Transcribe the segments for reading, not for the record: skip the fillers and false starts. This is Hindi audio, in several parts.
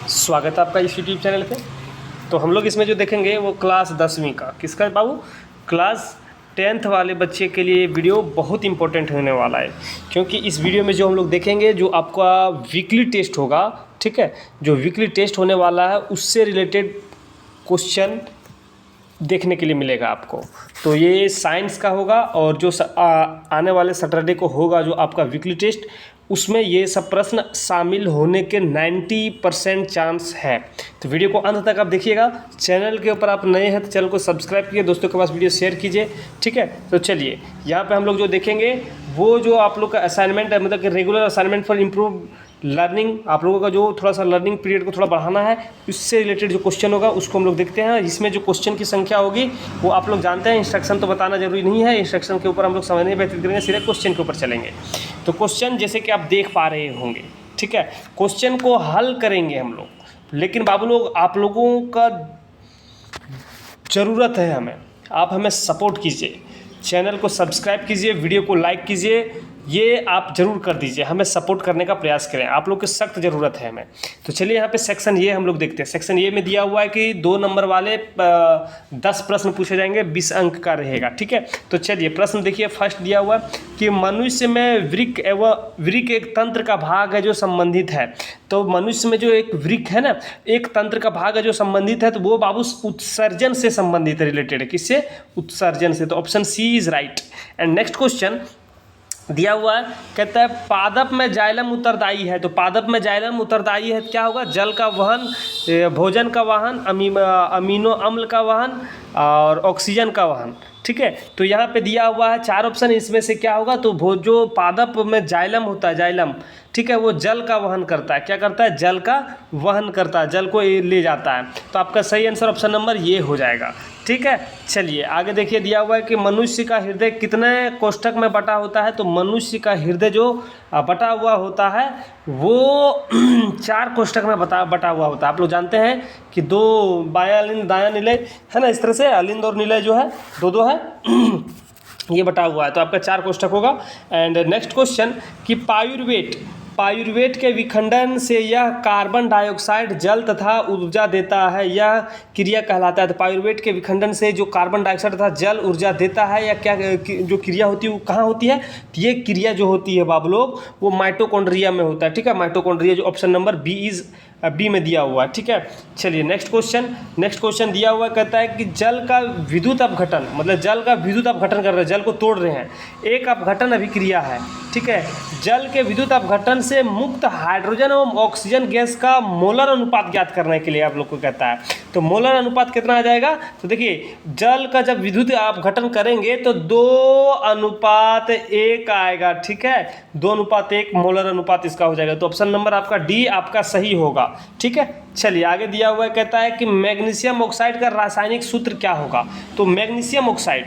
स्वागत है आपका इस यूट्यूब चैनल पे। तो हम लोग इसमें जो देखेंगे वो क्लास 10वीं का किसका है बाबू, क्लास 10th वाले बच्चे के लिए वीडियो बहुत इंपॉर्टेंट होने वाला है। क्योंकि इस वीडियो में जो हम लोग देखेंगे जो आपका वीकली टेस्ट होगा, ठीक है, जो वीकली टेस्ट होने वाला है उससे रिलेटेड क्वेश्चन देखने के लिए मिलेगा आपको। तो ये साइंस का होगा और जो आने वाले सैटरडे को होगा जो आपका वीकली टेस्ट, उसमें ये सब प्रश्न शामिल होने के 90% चांस है। तो वीडियो को अंत तक आप देखिएगा। चैनल के ऊपर आप नए हैं तो चैनल को सब्सक्राइब कीजिए, दोस्तों के पास वीडियो शेयर कीजिए, ठीक है। तो चलिए यहाँ पे हम लोग जो देखेंगे वो जो आप लोग का असाइनमेंट है, मतलब कि regular assignment for improve learning, आप लोगों का जो थोड़ा सा लर्निंग पीरियड को थोड़ा बढ़ाना है, इससे रिलेटेड जो क्वेश्चन होगा उसको हम लोग देखते हैं। इसमें जो क्वेश्चन की संख्या होगी वो आप लोग जानते हैं, इंस्ट्रक्शन तो बताना जरूरी नहीं है, इंस्ट्रक्शन के ऊपर हम लोग समय नहीं व्यतीत करेंगे, सीधे क्वेश्चन के ऊपर चलेंगे। तो क्वेश्चन जैसे कि आप देख पा रहे होंगे, ठीक है, क्वेश्चन को हल करेंगे हम लोग, लेकिन बाबू लोग आप लोगों का ज़रूरत है हमें, आप हमें सपोर्ट कीजिए, चैनल को सब्सक्राइब कीजिए, वीडियो को लाइक कीजिए, ये आप ज़रूर कर दीजिए, हमें सपोर्ट करने का प्रयास करें, आप लोग की सख्त ज़रूरत है हमें। तो चलिए यहाँ पे सेक्शन ये हम लोग देखते हैं। सेक्शन ये में दिया हुआ है कि 2 नंबर वाले 10 प्रश्न पूछे जाएंगे, 20 अंक का रहेगा, ठीक है। तो चलिए प्रश्न देखिए। फर्स्ट दिया हुआ है कि मनुष्य में वृक्क एक तंत्र का भाग है जो संबंधित है। तो मनुष्य में जो एक वृक्क है ना, एक तंत्र का भाग है जो संबंधित है, तो वो बाबू उत्सर्जन से संबंधित है, रिलेटेड है, किससे? उत्सर्जन से। तो option C is right. And next question दिया हुआ है, कहता है पादप में जाइलम उत्तरदायी है। तो पादप में जाइलम उत्तरदायी है, क्या होगा? जल का वहन, भोजन का वहन, अमीनो अम्ल का वहन और ऑक्सीजन का वहन, ठीक है। तो यहाँ पे दिया हुआ है 4 ऑप्शन, इसमें से क्या होगा? तो जो पादप में जाइलम होता है, जाइलम, ठीक है, वो जल का वहन करता है। क्या करता है? जल का वहन करता है, जल को ले जाता है। तो आपका सही आंसर ऑप्शन नंबर ये हो जाएगा, ठीक है। चलिए आगे देखिए, दिया हुआ है कि मनुष्य का हृदय कितने कोष्ठक में बटा होता है। तो मनुष्य का हृदय जो बटा हुआ होता है वो 4 कोष्ठक में बटा हुआ होता है। आप लोग जानते हैं कि 2 बायां अलिंद दायां निलय है ना, इस तरह से अलिंद और निलय जो है 2-2 है ये बटा हुआ है। तो आपका 4 कोष्ठक होगा। एंड नेक्स्ट क्वेश्चन कि पायुर्वेट के विखंडन से यह कार्बन डाइऑक्साइड जल तथा ऊर्जा देता है, यह क्रिया कहलाता है। तो पायुर्वेट के विखंडन से जो कार्बन डाइऑक्साइड तथा जल ऊर्जा देता है, या क्या जो क्रिया होती है वो कहाँ होती है? तो ये क्रिया जो होती है बाबू लोग वो माइटोकॉन्ड्रिया में होता है, ठीक है। माइटोकॉन्ड्रिया जो ऑप्शन नंबर बी में दिया हुआ है, ठीक है। चलिए नेक्स्ट क्वेश्चन दिया हुआ कहता है कि जल का विद्युत अपघटन, मतलब जल का विद्युत अपघटन कर रहे हैं, जल को तोड़ रहे हैं, एक अपघटन अभिक्रिया है, ठीक है। जल के विद्युत अपघटन से मुक्त हाइड्रोजन एवं ऑक्सीजन गैस का मोलर अनुपात ज्ञात करने के लिए आप लोग को कहता है। तो मोलर अनुपात कितना आ जाएगा? तो देखिए जल का जब विद्युत अपघटन करेंगे तो 2:1 आएगा, ठीक है, 2:1 मोलर अनुपात इसका हो जाएगा। तो ऑप्शन नंबर आपका डी आपका सही होगा, ठीक है। चलिए आगे दिया हुआ है, कहता है कि मैग्नीशियम ऑक्साइड का रासायनिक सूत्र क्या होगा। तो मैग्नीशियम ऑक्साइड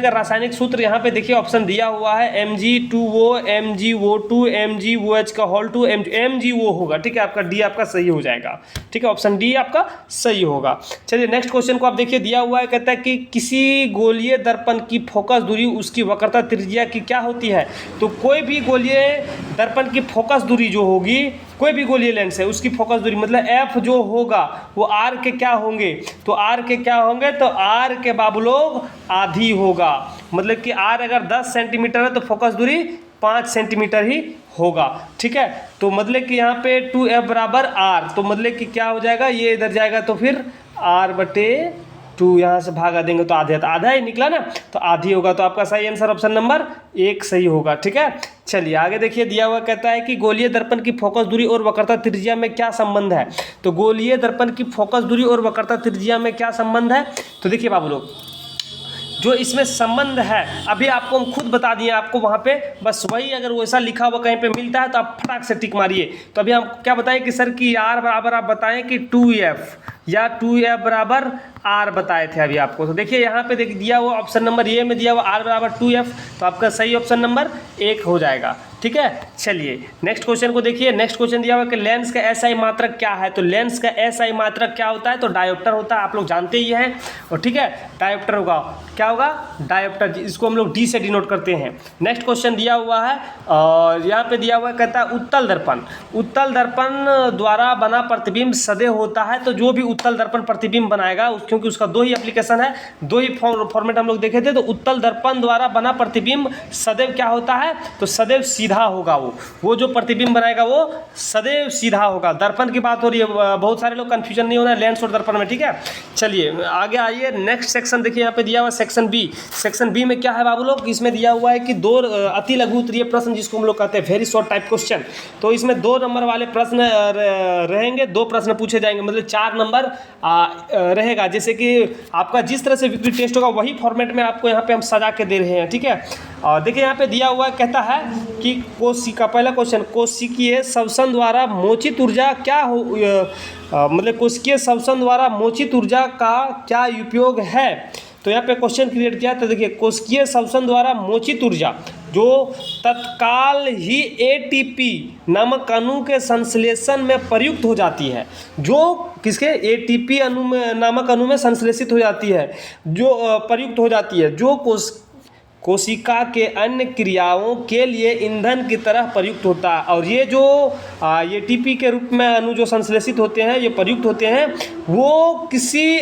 का रासायनिक सूत्र यहाँ पे देखिए ऑप्शन दिया हुआ है Mg2O, MgO2, MgOH का होल 2 MgO होगा, ठीक है। आपका डी आपका सही हो जाएगा, ठीक है, ऑप्शन डी आपका सही होगा। चलिए नेक्स्ट क्वेश्चन को आप देखिए, दिया हुआ है, कहता है कि किसी गोलीय दर्पण की फोकस दूरी उसकी वक्रता त्रिज्या की क्या होती है। तो कोई भी गोलीय दर्पण की फोकस दूरी जो होगी, कोई भी गोलीय लेंस है उसकी फोकस दूरी मतलब एफ जो होगा वो आर के क्या होंगे? तो आर के क्या होंगे? तो आर के बाबू लोग आधी होगा, मतलब कि आर अगर 10 सेंटीमीटर है तो फोकस दूरी 5 सेंटीमीटर ही होगा, ठीक है। तो मतलब कि यहाँ पे 2F बराबर आर, तो मतलब कि क्या हो जाएगा? ये इधर जाएगा तो फिर R/2 यहाँ से भागा देंगे तो आधा ही निकला ना, तो आधी होगा। तो आपका सही आंसर ऑप्शन नंबर 1 सही होगा, ठीक है। चलिए आगे देखिए, दिया हुआ कहता है कि गोलीय दर्पण की फोकस दूरी और वक्रता त्रिज्या में क्या संबंध है। तो गोलीय दर्पण की फोकस दूरी और वक्रता त्रिज्या में क्या संबंध है? तो देखिए बाबू लोग जो इसमें संबंध है अभी आपको हम खुद बता दिए, आपको वहाँ पे बस वही अगर वैसा लिखा हुआ कहीं पे मिलता है तो आप फटाक से टिक मारिए। तो अभी हम क्या बताएं कि सर कि R बराबर आप बताएं कि 2F या 2F बराबर R बताए थे अभी आपको। तो देखिए यहाँ पे दिया हुआ ऑप्शन नंबर ए में दिया हुआ R बराबर 2F, तो आपका सही ऑप्शन नंबर 1 हो जाएगा, ठीक है। चलिए नेक्स्ट क्वेश्चन को देखिए। नेक्स्ट क्वेश्चन दिया हुआ है कि लेंस का एसआई मात्रक क्या है। तो लेंस का एसआई मात्रक क्या होता है, तो डायोप्टर होता है, आप लोग जानते ही हैं। और ठीक है, डायोप्टर होगा, क्या होगा, डायोप्टर, इसको हम लोग डी से डिनोट करते हैं। नेक्स्ट क्वेश्चन दिया हुआ है और यहाँ पे दिया हुआ है, कहता है उत्तल दर्पण, उत्तल दर्पण द्वारा बना प्रतिबिंब सदैव होता है। तो जो भी उत्तल दर्पण प्रतिबिंब बनाएगा क्योंकि उसका दो ही एप्लीकेशन है, दो ही फॉर्मेट हम लोग देखे थे। तो उत्तल दर्पण द्वारा बना प्रतिबिंब सदैव क्या होता है, तो सदैव सीधा होगा। वो जो प्रतिबिंब बनाएगा वो सदैव सीधा होगा। दर्पण की बात हो रही है, बहुत सारे लोग कंफ्यूजन नहीं होना है लेंस और दर्पण में, ठीक है। चलिए आगे आइए, नेक्स्ट सेक्शन देखिए, यहाँ पे दिया हुआ सेक्शन बी। सेक्शन बी में क्या है बाबू लोग, इसमें दिया हुआ है कि दो अति लघु उत्तरीय प्रश्न, जिसको हम लोग कहते हैं वेरी शॉर्ट टाइप क्वेश्चन। तो इसमें 2 नंबर वाले प्रश्न रहेंगे, 2 प्रश्न पूछे जाएंगे, मतलब 4 नंबर रहेगा। जैसे कि आपका जिस तरह से वीकली टेस्ट होगा वही फॉर्मेट में आपको यहाँ पे हम सजा के दे रहे हैं, ठीक है। और देखिए यहाँ पे दिया हुआ कहता है कि कोशिका, पहला क्वेश्चन, कोशिकीय श्वसन द्वारा मोचित ऊर्जा क्या हो, मतलब कोशिकीय श्वसन द्वारा मोचित ऊर्जा का क्या उपयोग है। तो यहाँ पे क्वेश्चन क्रिएट किया। तो देखिए कोशिकीय श्वसन द्वारा मोचित ऊर्जा जो तत्काल ही एटीपी नामक अणु के संश्लेषण में प्रयुक्त हो जाती है, जो किसके, एटीपी अणु में, नामक अणु में संश्लेषित हो जाती है, जो प्रयुक्त हो जाती है, जो कोशिका के अन्य क्रियाओं के लिए ईंधन की तरह प्रयुक्त होता है। और ये जो एटीपी के रूप में अणु जो संश्लेषित होते हैं, ये प्रयुक्त होते हैं, वो किसी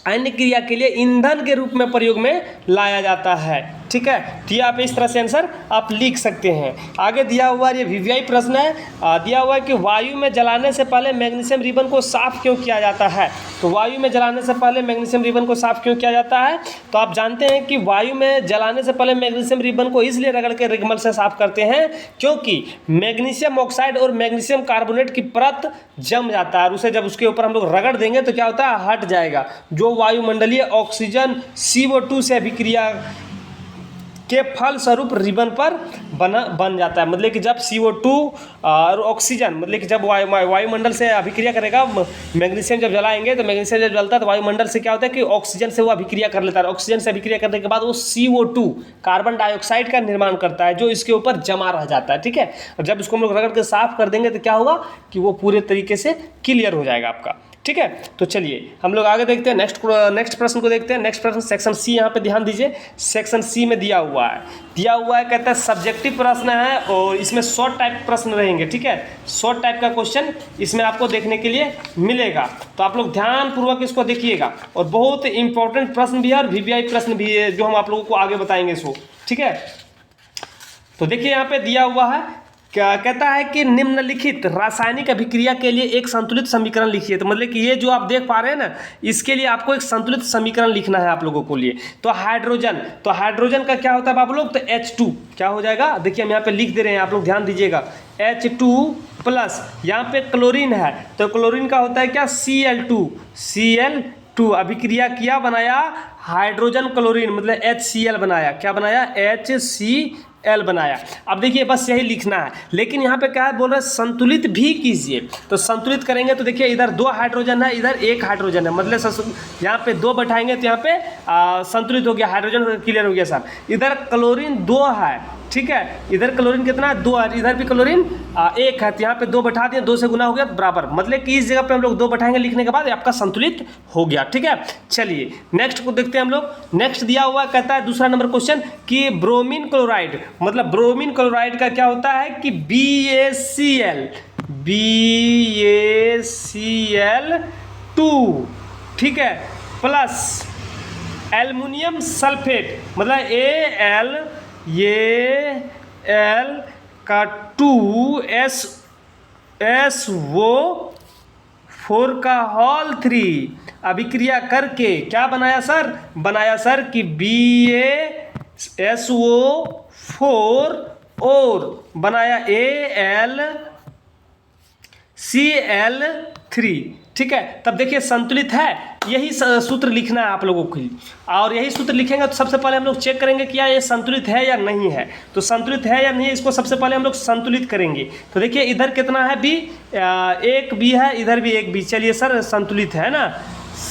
अन्य क्रिया के लिए ईंधन के रूप में प्रयोग में लाया जाता है, ठीक है। तो ये आप इस तरह से आंसर आप लिख सकते हैं। आगे दिया हुआ ये वीवीआई प्रश्न है, दिया हुआ है कि वायु में जलाने से पहले मैग्नीशियम रिबन को साफ क्यों किया जाता है। तो वायु में जलाने से पहले मैग्नीशियम रिबन को साफ क्यों किया जाता है, तो आप जानते हैं कि वायु में जलाने से पहले मैग्नीशियम रिबन को इसलिए रगड़ के रिगमल से साफ करते हैं क्योंकि मैग्नीशियम ऑक्साइड और मैग्नीशियम कार्बोनेट की परत जम जाता है, और उसे जब उसके ऊपर हम लोग रगड़ देंगे तो क्या होता है, हट जाएगा। जो वायुमंडलीय ऑक्सीजन CO2 से अभिक्रिया के फल स्वरूप रिबन पर बन जाता है। मतलब कि जब CO2 और ऑक्सीजन, मतलब कि जब वायुमंडल से अभिक्रिया करेगा, मैग्नीशियम जब जलाएंगे तो मैग्नीशियम जब जलता है तो वायुमंडल से क्या होता है कि ऑक्सीजन से वो अभिक्रिया कर लेता है। ऑक्सीजन से अभिक्रिया करने के बाद वो CO2 कार्बन डाइऑक्साइड का निर्माण करता है, जो इसके ऊपर जमा रह जाता है, ठीक है। और जब इसको हम लोग रगड़ के साफ कर देंगे तो क्या होगा कि वो पूरे तरीके से क्लियर हो जाएगा आपका, ठीक है। तो चलिए हम लोग आगे देखते हैं, नेक्स्ट प्रश्न को देखते हैं। नेक्स्ट प्रश्न सेक्शन सी, यहाँ पे ध्यान दीजिए। सेक्शन सी में दिया हुआ है कहता है सब्जेक्टिव प्रश्न है और इसमें शॉर्ट टाइप प्रश्न रहेंगे, ठीक है। शॉर्ट टाइप का क्वेश्चन इसमें आपको देखने के लिए मिलेगा, तो आप लोग ध्यानपूर्वक इसको देखिएगा। और बहुत इंपॉर्टेंट प्रश्न भी है और वीवीआई प्रश्न भी है, जो हम आप लोगों को आगे बताएंगे इसको, ठीक है। तो देखिए यहाँ पे दिया हुआ है, क्या कहता है कि निम्नलिखित रासायनिक अभिक्रिया के लिए एक संतुलित समीकरण लिखिए। तो मतलब कि ये जो आप देख पा रहे हैं ना, इसके लिए आपको एक संतुलित समीकरण लिखना है आप लोगों को लिए। तो हाइड्रोजन का क्या होता है बाबू लोग, तो H2 क्या हो जाएगा, देखिए हम यहाँ पे लिख दे रहे हैं, आप लोग ध्यान दीजिएगा। H2 प्लस यहाँ पे क्लोरीन है, तो क्लोरीन का होता है क्या, Cl2 अभिक्रिया किया, बनाया हाइड्रोजन क्लोरीन, मतलब HCl बनाया, क्या बनाया, HCl बनाया। अब देखिए बस यही लिखना है, लेकिन यहाँ पे क्या है, बोल रहे हैं संतुलित भी कीजिए। तो संतुलित करेंगे तो देखिए इधर 2 हाइड्रोजन है, इधर 1 हाइड्रोजन है, मतलब यहाँ पे 2 बैठाएंगे तो यहाँ पे संतुलित हो गया, हाइड्रोजन क्लियर हो गया सर। इधर क्लोरीन 2 है, ठीक है, इधर क्लोरीन कितना है, 2 है, इधर भी क्लोरीन 1 है, तो यहाँ पे 2 बैठा दिए, 2 से गुना हो गया बराबर, मतलब कि इस जगह पे हम लोग 2 बैठाएंगे, लिखने के बाद आपका संतुलित हो गया, ठीक है। चलिए नेक्स्ट को देखते हैं हम लोग। नेक्स्ट दिया हुआ कहता है दूसरा नंबर क्वेश्चन कि ब्रोमीन क्लोराइड, मतलब ब्रोमीन क्लोराइड का क्या होता है कि BaCl2, ठीक है, प्लस एल्युमिनियम सल्फेट, मतलब Al का 2SO4 का होल 3 अभिक्रिया करके क्या बनाया सर, कि BaSO4 और बनाया AlCl3, ठीक है। तब देखिए संतुलित है, यही सूत्र लिखना है आप लोगों को, और यही सूत्र लिखेंगे तो सबसे पहले हम लोग चेक करेंगे कि ये संतुलित है या नहीं है। तो संतुलित है या नहीं है, इसको सबसे पहले हम लोग संतुलित करेंगे। तो देखिए इधर कितना है, B, 1 B है, इधर भी 1 B, चलिए सर संतुलित है ना,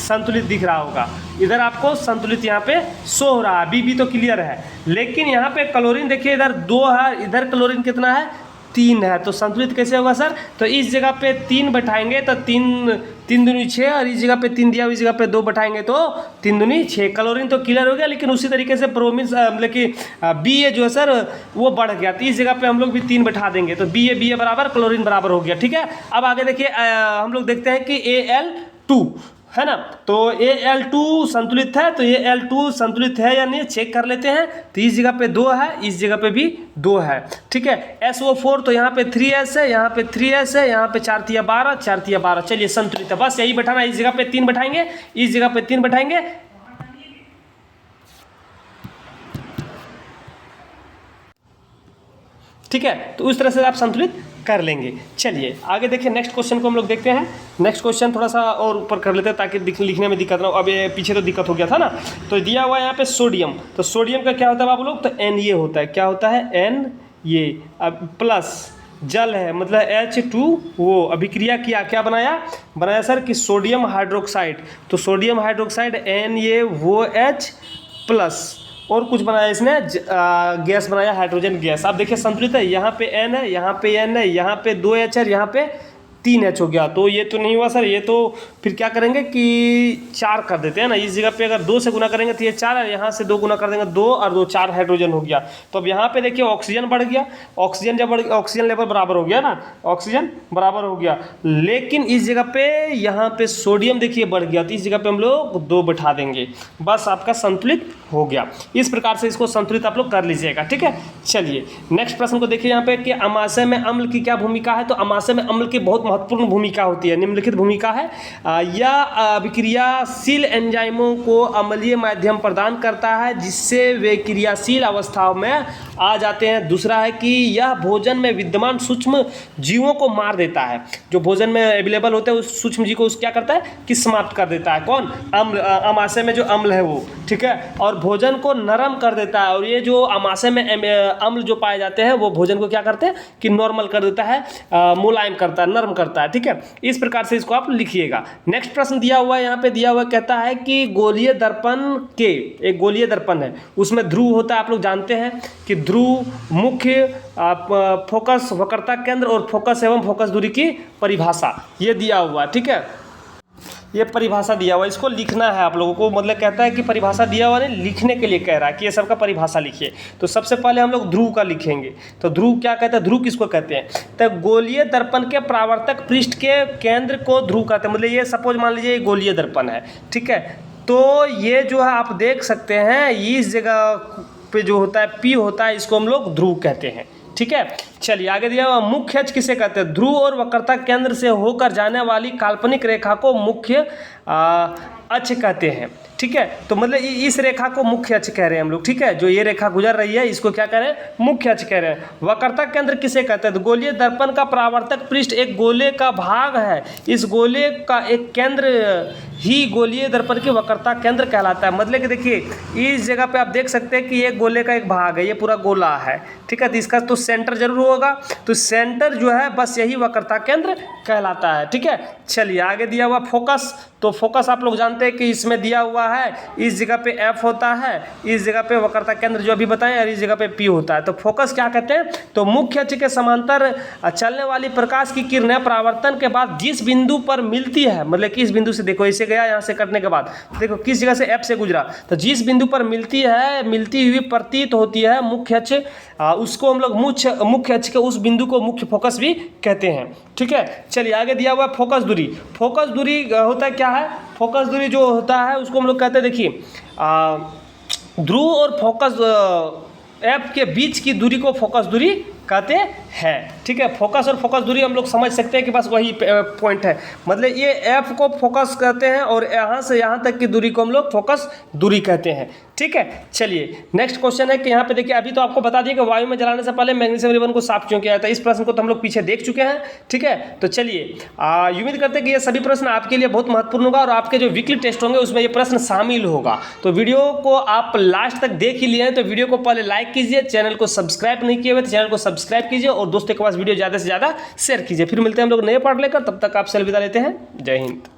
संतुलित दिख रहा होगा, इधर आपको संतुलित यहाँ पे शो हो रहा है, बी तो क्लियर है। लेकिन यहाँ पे क्लोरीन देखिए इधर 2 है, इधर क्लोरीन कितना है 3 है, तो संतुलित कैसे होगा सर? तो इस जगह पे 3 बैठाएंगे तो 3 दूनी 6, और इस जगह पे 3 दिया, इस जगह पे 2 बैठाएंगे तो 3 दूनी 6। क्लोरीन तो क्लियर हो गया, लेकिन उसी तरीके से ब्रोमीन मतलब कि बी ए जो है सर वो बढ़ गया, तो इस जगह पे हम लोग भी 3 बैठा देंगे, तो बी ए बराबर क्लोरीन बराबर हो गया। ठीक है, अब आगे देखिए हम लोग देखते हैं कि Al2 है ना, तो Al2 संतुलित है, तो Al2 संतुलित है या नहीं चेक कर लेते हैं। तो इस जगह पे 2 है, इस जगह पे भी 2 है। ठीक है, SO4 तो यहाँ पे 3S है, यहाँ पे 3S है, यहाँ पे 4 तिया 12, 4 तिया 12, चलिए संतुलित है, बस यही बैठाना। इस जगह पे 3 बैठाएंगे, इस जगह पे 3 बैठाएंगे, ठीक है, तो उस तरह से आप संतुलित कर लेंगे। चलिए आगे देखिए, नेक्स्ट क्वेश्चन को हम लोग देखते हैं। नेक्स्ट क्वेश्चन थोड़ा सा और ऊपर कर लेते हैं ताकि लिखने में दिक्कत ना हो। अब ये पीछे तो दिक्कत हो गया था ना, तो दिया हुआ है यहाँ पे सोडियम, तो सोडियम का क्या होता है बाबू लोग? तो Na होता है, क्या होता है? Na। अब प्लस जल है, मतलब H2, वो अभिक्रिया किया, क्या बनाया सर कि सोडियम हाइड्रोक्साइड, तो सोडियम हाइड्रोक्साइड NaOH प्लस, और कुछ बनाया इसने गैस बनाया, हाइड्रोजन गैस। आप देखिए संतुलित है, यहाँ पे N है, यहाँ पे N है, यहाँ पे 2H है, यहाँ पे 3H हो गया, तो ये तो नहीं हुआ सर। ये तो फिर क्या करेंगे कि 4 कर देते हैं ना, इस जगह पे अगर 2 से गुना करेंगे तो ये 4 है, यहाँ से 2 गुना कर देंगे 2 और 2 4 हाइड्रोजन हो गया। तो अब यहाँ पे देखिए ऑक्सीजन बढ़ गया, ऑक्सीजन जब ऑक्सीजन लेवल बराबर हो गया ना, ऑक्सीजन बराबर हो गया, लेकिन इस जगह पे यहाँ पे सोडियम देखिए बढ़ गया, तो इस जगह पे हम लोग 2 बैठा देंगे, बस आपका संतुलित हो गया। इस प्रकार से इसको संतुलित आप लोग कर लीजिएगा। ठीक है, चलिए नेक्स्ट प्रश्न को देखिए यहाँ पे कि अमाशय में अम्ल की क्या भूमिका है? तो अमाशय में अम्ल की बहुत महत्वपूर्ण भूमिका होती है, निम्नलिखित भूमिका है। यह अभिक्रियाशील एंजाइमों को अम्लीय माध्यम प्रदान करता है जिससे वे क्रियाशील अवस्थाओं में आ जाते हैं। दूसरा है कि यह भोजन में विद्यमान सूक्ष्म जीवों को मार देता है, जो भोजन में अवेलेबल होते हैं उस सूक्ष्म जीव को क्या करता है कि समाप्त कर देता है। कौन? अम्ल, अमाशय में जो अम्ल है वो। ठीक है, और भोजन को नरम कर देता है, और ये जो अमाशय में अम्ल जो पाए जाते हैं वो भोजन को क्या करते हैं कि नॉर्मल कर देता है, मुलायम करता है, नरम करता है। ठीक है, इस प्रकार से इसको आप लिखिएगा। नेक्स्ट प्रश्न दिया हुआ है यहाँ पे, दिया हुआ कहता है कि गोलीय दर्पण के, एक गोलीय दर्पण है उसमें ध्रुव होता है, आप लोग जानते हैं कि ध्रुव, मुख्य, फोकस, वक्रता केंद्र और फोकस एवं फोकस दूरी की परिभाषा ये दिया हुआ है। ठीक है, ये परिभाषा दिया हुआ है, इसको लिखना है आप लोगों को, मतलब कहता है कि परिभाषा दिया हुआ नहीं, लिखने के लिए कह रहा है कि ये सबका परिभाषा लिखिए। तो सबसे पहले हम लोग ध्रुव का लिखेंगे। तो ध्रुव क्या कहते हैं, ध्रुव किसको कहते हैं? तो गोलीय दर्पण के परावर्तक पृष्ठ के केंद्र को ध्रुव कहते हैं। मतलब ये सपोज मान लीजिए गोलीय दर्पण है, ठीक है, तो ये जो है आप देख सकते हैं इस जगह पे जो होता है P होता है, इसको हम लोग ध्रुव कहते हैं। ठीक है, चलिए आगे दिया हुआ मुख्य अक्ष किसे कहते हैं? ध्रुव और वक्रता केंद्र से होकर जाने वाली काल्पनिक रेखा को मुख्य अक्ष कहते हैं। ठीक है, तो मतलब इस रेखा को मुख्य अक्ष कह रहे हैं हम लोग। ठीक है, जो ये रेखा गुजर रही है इसको क्या कह रहे हैं? मुख्य अक्ष कह रहे हैं। वक्रता केंद्र किसे कहते हैं? तो गोलीय दर्पण का परावर्तक पृष्ठ एक गोले का भाग है, इस गोले का एक केंद्र ही गोलीय दर्पण की वक्रता केंद्र कहलाता है। मतलब कि देखिए इस जगह पे आप देख सकते हैं कि ये गोले का एक भाग है, ये पूरा गोला है। ठीक है, तो इसका तो सेंटर जरूर होगा, तो सेंटर जो है बस यही वक्रता केंद्र कहलाता है। ठीक है, चलिए आगे दिया हुआ फोकस, तो फोकस आप लोग जानते हैं कि इसमें दिया हुआ है इस जगह पे F होता है, इस जगह पे वक्रता केंद्र जो अभी बताएं, और इस जगह पे P होता है। तो फोकस क्या कहते हैं? तो मुख्य अक्ष के समांतर चलने वाली प्रकाश की किरणें परावर्तन के बाद जिस बिंदु पर मिलती है, मतलब कि इस बिंदु से देखो इसे गया यहाँ से कटने के बाद देखो किस जगह से F से गुजरा, तो जिस बिंदु पर मिलती है, मिलती हुई प्रतीत होती है मुख्य अक्ष, उसको हम लोग मुख्य अक्ष के उस बिंदु को मुख्य फोकस भी कहते हैं। ठीक है, चलिए आगे दिया हुआ फोकस दूरी। फोकस दूरी होता है क्या है? फोकस दूरी जो होता है उसको हम लोग कहते हैं, देखिए ध्रुव और फोकस F के बीच की दूरी को फोकस दूरी कहते हैं। ठीक है, फोकस और फोकस दूरी हम लोग समझ सकते हैं कि बस वही पॉइंट है, मतलब ये F को फोकस कहते हैं और यहाँ से यहाँ तक की दूरी को हम लोग फोकस दूरी कहते हैं। ठीक है, चलिए नेक्स्ट क्वेश्चन है कि यहाँ पे देखिए अभी तो आपको बता दिया कि वायु में जलाने से पहले मैग्नीशियम रिबन को साफ क्यों किया जाता है। इस प्रश्न को तो हम लोग पीछे देख चुके हैं। ठीक है, तो चलिए उम्मीद करते हैं कि ये सभी प्रश्न आपके लिए बहुत महत्वपूर्ण होगा और आपके जो वीकली टेस्ट होंगे उसमें ये प्रश्न शामिल होगा। तो वीडियो को आप लास्ट तक देख ही लिए हैं, तो वीडियो को पहले लाइक कीजिए, चैनल को सब्सक्राइब नहीं किए हुए तो चैनल को सब्सक्राइब कीजिए और दोस्तों के पास वीडियो ज़्यादा से ज़्यादा शेयर कीजिए। फिर मिलते हैं हम लोग नए पार्ट लेकर, तब तक आपसे अलविदा लेते हैं। जय हिंद।